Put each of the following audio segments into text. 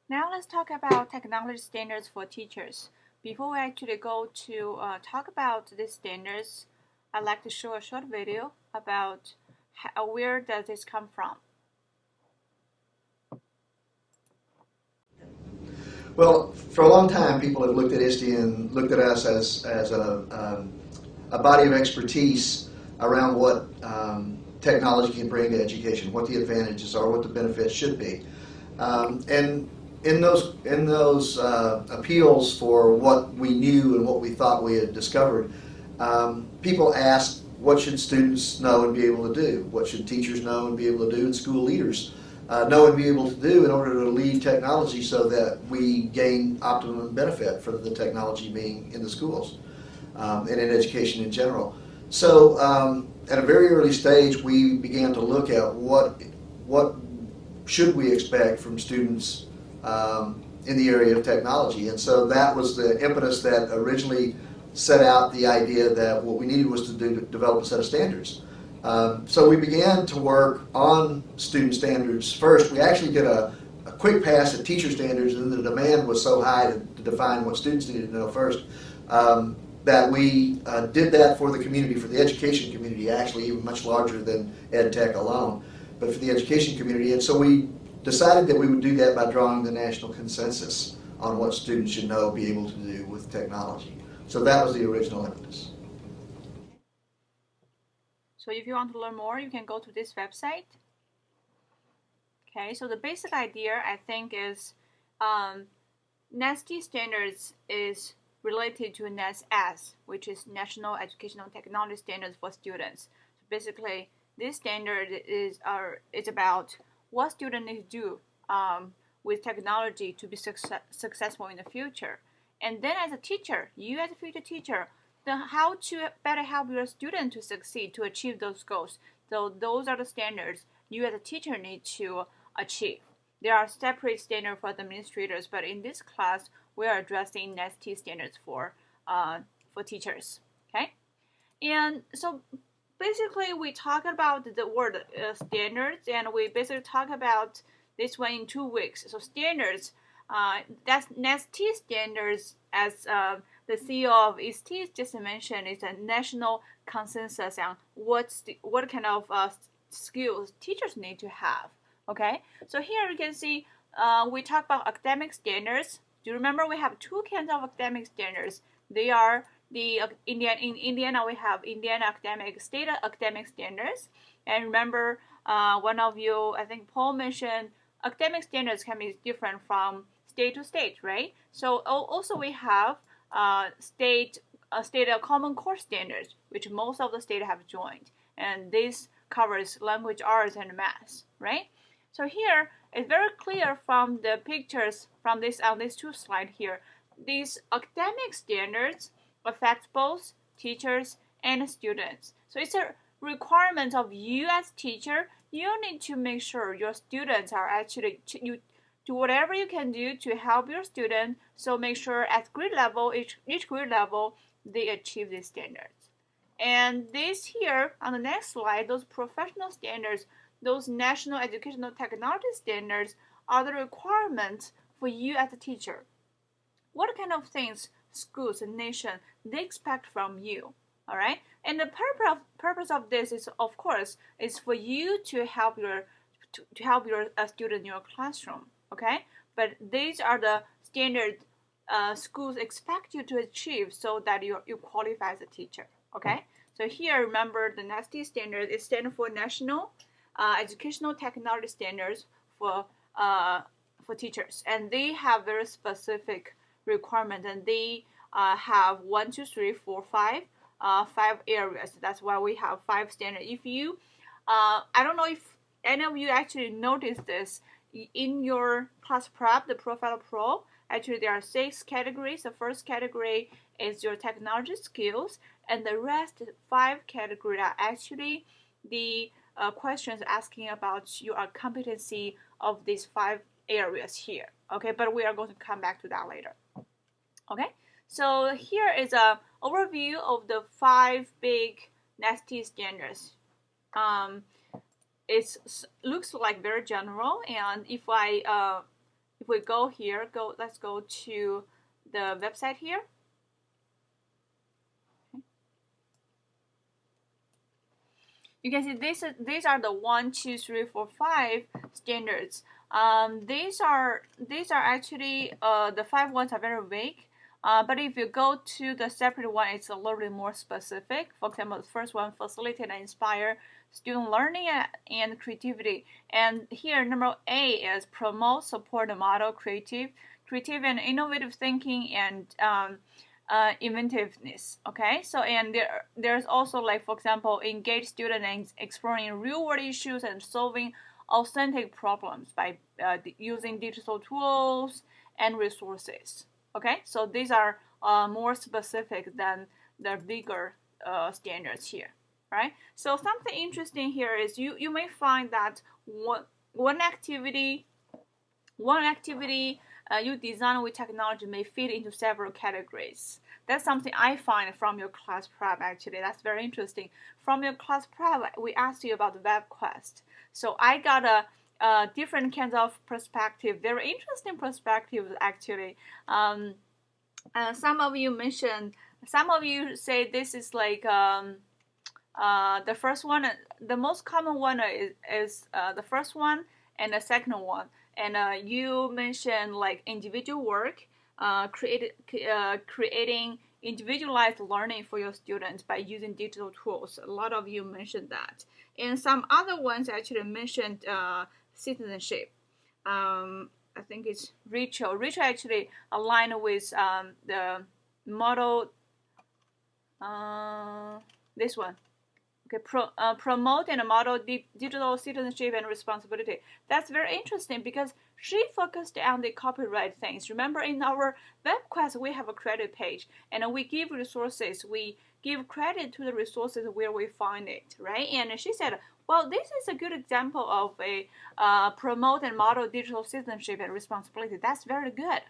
Now let's talk about technology standards for teachers. Before we actually go to talk about these standards, I'd like to show a short video about where does this come from. Well, for a long time, people have looked at ISTE and looked at us as a body of expertise around what technology can bring to education, what the advantages are, what the benefits should be. And in those appeals for what we knew and what we thought we had discovered, people asked, what should students know and be able to do? What should teachers know and be able to do, and school leaders know and be able to do in order to lead technology so that we gain optimum benefit for the technology being in the schools and in education in general. So at a very early stage, we began to look at what should we expect from students in the area of technology. And so that was the impetus that originally set out the idea that what we needed was to develop a set of standards. So we began to work on student standards first. We actually did a quick pass at teacher standards, and the demand was so high to define what students needed to know first that we did that for the community, for the education community, actually even much larger than ed tech alone, but for the education community. And so we decided that we would do that by drawing the national consensus on what students should know, be able to do with technology. So that was the original impetus. So if you want to learn more, you can go to this website. Okay, so the basic idea I think is NASTE standards is related to NASS, which is National Educational Technology Standards for Students. So basically, this standard is about what students need to do with technology to be successful in the future. And then as a teacher, you as a future teacher, how to better help your student to succeed, to achieve those goals. So those are the standards you as a teacher need to achieve. There are separate standards for administrators, but in this class, we are addressing NASTE standards for teachers. Okay, and so basically we talk about the word standards, and we basically talk about this one in 2 weeks. So standards, that's NASTE standards, as the CEO of ISTE just mentioned, is a national consensus on what kind of skills teachers need to have. Okay, so here you can see we talk about academic standards. Do you remember we have 2 kinds of academic standards? They are the in Indiana we have Indiana state academic standards, and remember one of you, I think Paul, mentioned academic standards can be different from state to state, right? So also we have state common core standards, which most of the states have joined, and this covers language arts and math, right? So here it's very clear from the pictures from this on these 2 slides here. These academic standards affect both teachers and students. So it's a requirement of you as teacher. You need to make sure your students are actually, you do whatever you can do to help your student. So make sure at grade level, each grade level, they achieve these standards. And this here on the next slide, those professional standards, those national educational technology standards are the requirements for you as a teacher. What kind of things schools and nation they expect from you? All right, and the purpose of this is, of course, is for you to help your student in your classroom. Okay, but these are the standards schools expect you to achieve so that you qualify as a teacher. Okay, so here remember the NASTE standard is stand for National Educational Technology Standards for teachers, and they have very specific requirements, and they have 1, 2, 3, 4, 5 areas. That's why we have 5 standards. If you I don't know if any of you actually noticed this in your class prep, the Profile Pro. Actually, there are 6 categories. The first category is your technology skills, and the rest 5 categories are actually the questions asking about your competency of these 5 areas here. Okay, but we are going to come back to that later. Okay, so here is a overview of the 5 big NASTE standards. It looks like very general, and if if we go here, let's go to the website here. You can see these are the 1, 2, 3, 4, 5 standards. These are actually the 5 ones are very vague. But if you go to the separate one, it's a little bit more specific. For example, the first one, facilitate and inspire student learning and creativity. And here, number A is promote, support, and model creative and innovative thinking and inventiveness. Okay, so and there's also, like, for example, engage students in exploring real-world issues and solving authentic problems by using digital tools and resources. Okay, so these are more specific than the bigger standards here, right? So something interesting here is you may find that one activity you design with technology may fit into several categories. That's something I find from your class prep, actually. That's very interesting. From your class prep, we asked you about the WebQuest. So I got a different kinds of perspective, very interesting perspectives, actually. Some of you say this is like the first one. The most common one is the first one and the second one. And you mentioned like individual work, creating individualized learning for your students by using digital tools. A lot of you mentioned that. And some other ones actually mentioned citizenship. I think it's Rachel. Rachel actually aligned with the model, this one. Okay, promote and model digital citizenship and responsibility. That's very interesting because she focused on the copyright things. Remember, in our WebQuest, we have a credit page, and we give resources. We give credit to the resources where we find it, right? And she said, well, this is a good example of a promote and model digital citizenship and responsibility. That's very good.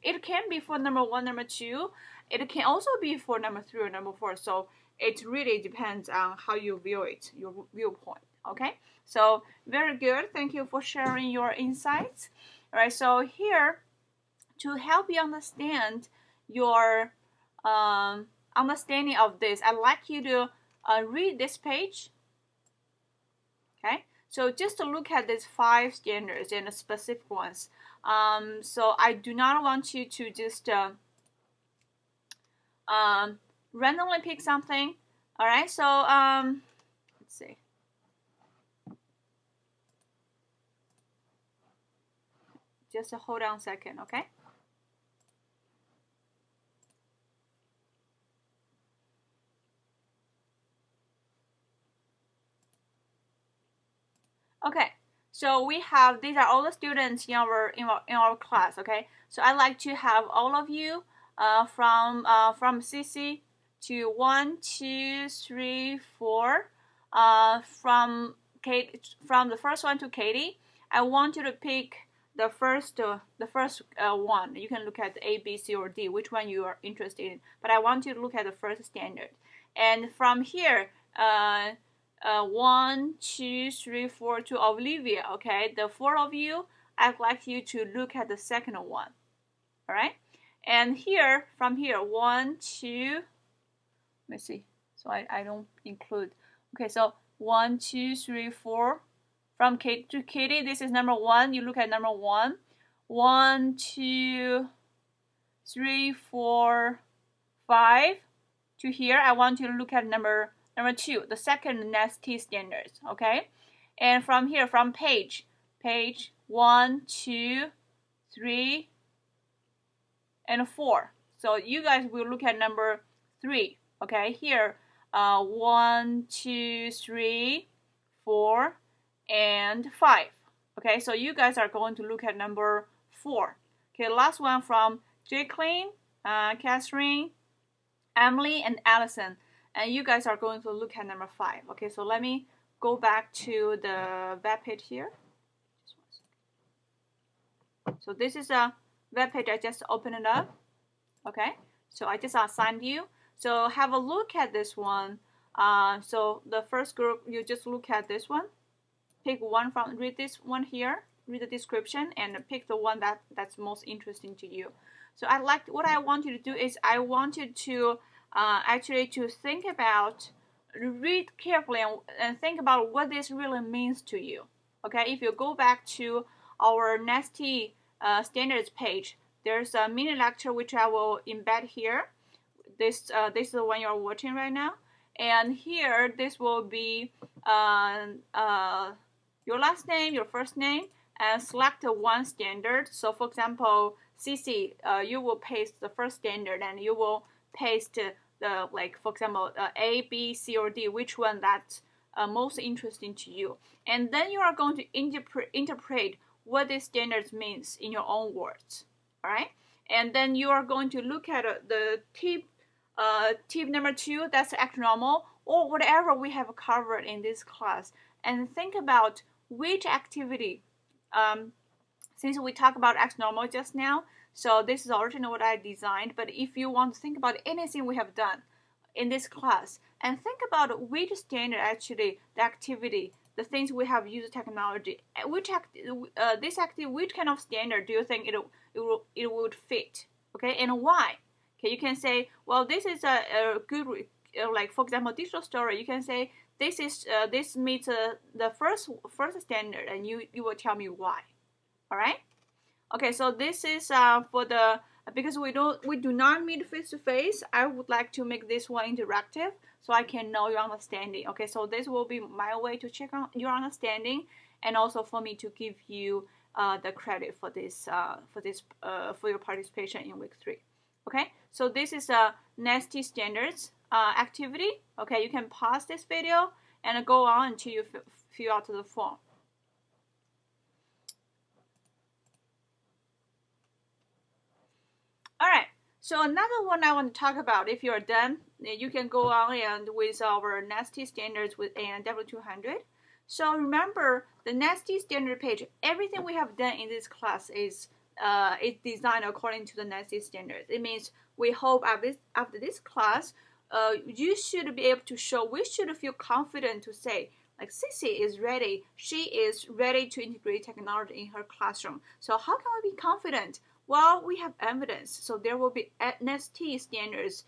It can be for number 1, number 2. It can also be for number 3 or number 4. So it really depends on how you view it, your viewpoint. Okay, so very good. Thank you for sharing your insights. All right, so here to help you understand your understanding of this, I'd like you to read this page. Okay, so just to look at these 5 standards and the specific ones. So I do not want you to just randomly pick something. All right, so let's see. Just hold on a second, okay? Okay, so we have, these are all the students in our class. Okay, so I'd like to have all of you from CC to 1, 2, 3, 4. From the first one to Katie, I want you to pick the first one. You can look at A, B, C, or D, which one you are interested in. But I want you to look at the first standard. And from here, 1, 2, 3, 4 to Olivia. Okay, the 4 of you, I'd like you to look at the second one. All right, and here, from here, 1, 2. Let me see. So I don't include. Okay, so 1, 2, 3, 4. From Katie to Katie, this is number 1. You look at number 1. 1, 2, 3, 4, 5. To here, I want you to look at number 2, the second NAST standards. Okay, and from here, from page 1, 2, 3, and 4. So you guys will look at number 3. Okay, here, 1, 2, 3, 4, and 5. Okay, so you guys are going to look at number 4. Okay, last one from Jacqueline, Catherine, Emily, and Allison. And you guys are going to look at number 5. Okay, so let me go back to the web page here. So this is a web page. I just opened it up. Okay, so I just assigned you. So have a look at this one. So the first group, you just look at this one. Pick one from, read this one here. read the description and pick the one that's most interesting to you. So what I want you to do is I want you to actually to think about, read carefully and think about what this really means to you. Okay, if you go back to our NASTE standards page, there's a mini lecture which I will embed here. This is the one you're watching right now, and here this will be your last name, your first name, and select one standard. So for example, CC, you will paste the first standard, and you will paste the, like, for example, A, B, C, or D, which one that's most interesting to you. And then you are going to interpret what this standard means in your own words. All right? And then you are going to look at the tip number 2, that's ActNormal, or whatever we have covered in this class, and think about which activity, since we talked about ActNormal just now, so this is originally what I designed, but if you want to think about anything we have done in this class, and think about which standard actually, the activity, the things we have used technology, which kind of standard do you think it would fit, okay, and why? Okay, you can say, well, this is a good, like for example, digital story. You can say this meets the first standard, and you will tell me why. All right. Okay, so this is for the, because we do not meet face to face. I would like to make this one interactive so I can know your understanding. Okay, so this will be my way to check on your understanding, and also for me to give you the credit for this for your participation in week 3. Okay, so this is a NASTE standards activity. Okay, you can pause this video and go on until you fill out the form. All right, so another one I want to talk about, if you're done, you can go on and with our NASTE standards with ANW200. So remember, the NASTE standard page, everything we have done in this class is designed according to the NASTE standards. It means we hope after this class, you should be able to show, we should feel confident to say, like, Sissy is ready. She is ready to integrate technology in her classroom. So how can we be confident? Well, we have evidence. So there will be NASTE standards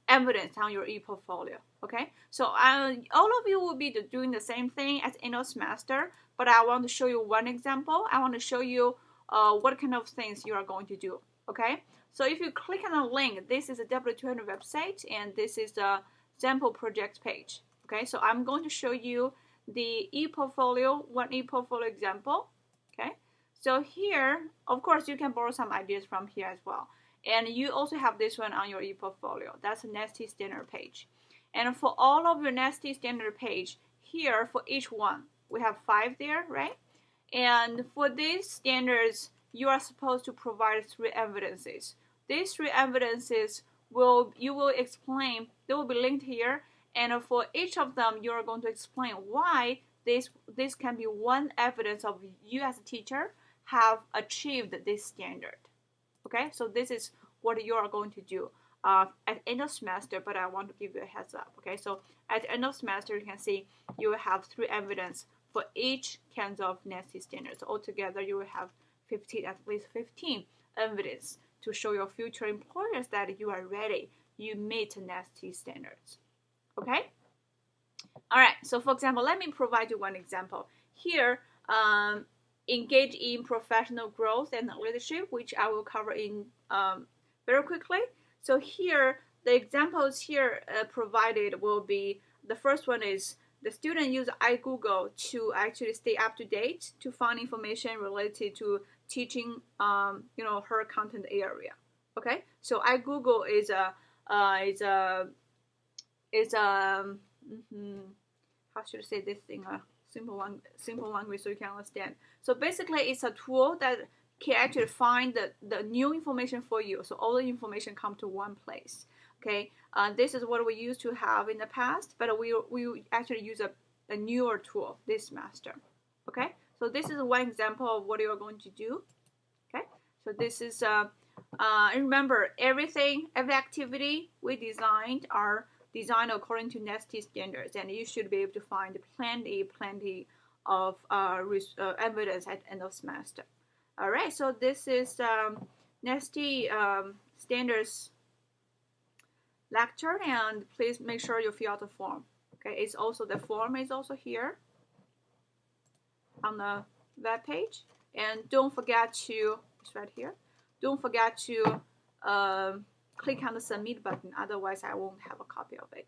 evidence on your e-portfolio. Okay, so all of you will be doing the same thing as end of semester, but I want to show you one example. I want to show you what kind of things you are going to do. Okay, so if you click on the link, this is a W200 website, and this is the sample project page. Okay, so I'm going to show you the e-portfolio, one e-portfolio example. Okay, so here, of course, you can borrow some ideas from here as well. And you also have this one on your e-portfolio. That's a NASTE standard page. And for all of your NASTE standard page, here for each one, we have 5 there, right? And for these standards, you are supposed to provide 3 evidences. These 3 evidences you will explain, they will be linked here. And for each of them, you are going to explain why this can be one evidence of you as a teacher have achieved this standard. Okay, so this is what you are going to do at end of semester, but I want to give you a heads up. Okay, so at the end of semester, you can see you will have 3 evidence for each kinds of NASTE standards. So altogether, you will have at least 15 evidence to show your future employers that you are ready, you meet NASTE standards. Okay? All right, so for example, let me provide you one example. Here, engage in professional growth and leadership, which I will cover in very quickly. So here, the examples here provided will be, the first one is the student use iGoogle to actually stay up to date to find information related to teaching, her content area. Okay, so iGoogle is how should I say this thing? Simple language so you can understand. So basically, it's a tool that can actually find the new information for you. So all the information come to one place. Okay, this is what we used to have in the past, but we actually use a newer tool this semester. Okay, so this is one example of what you are going to do. Okay, so this is remember, every activity we designed are designed according to NASTE standards, and you should be able to find plenty of evidence at the end of semester. All right, so this is NASTE standards lecture, and please make sure you fill out the form. Okay, it's also the form is also here on the web page, and don't forget to, it's right here. Don't forget to click on the submit button. Otherwise, I won't have a copy of it.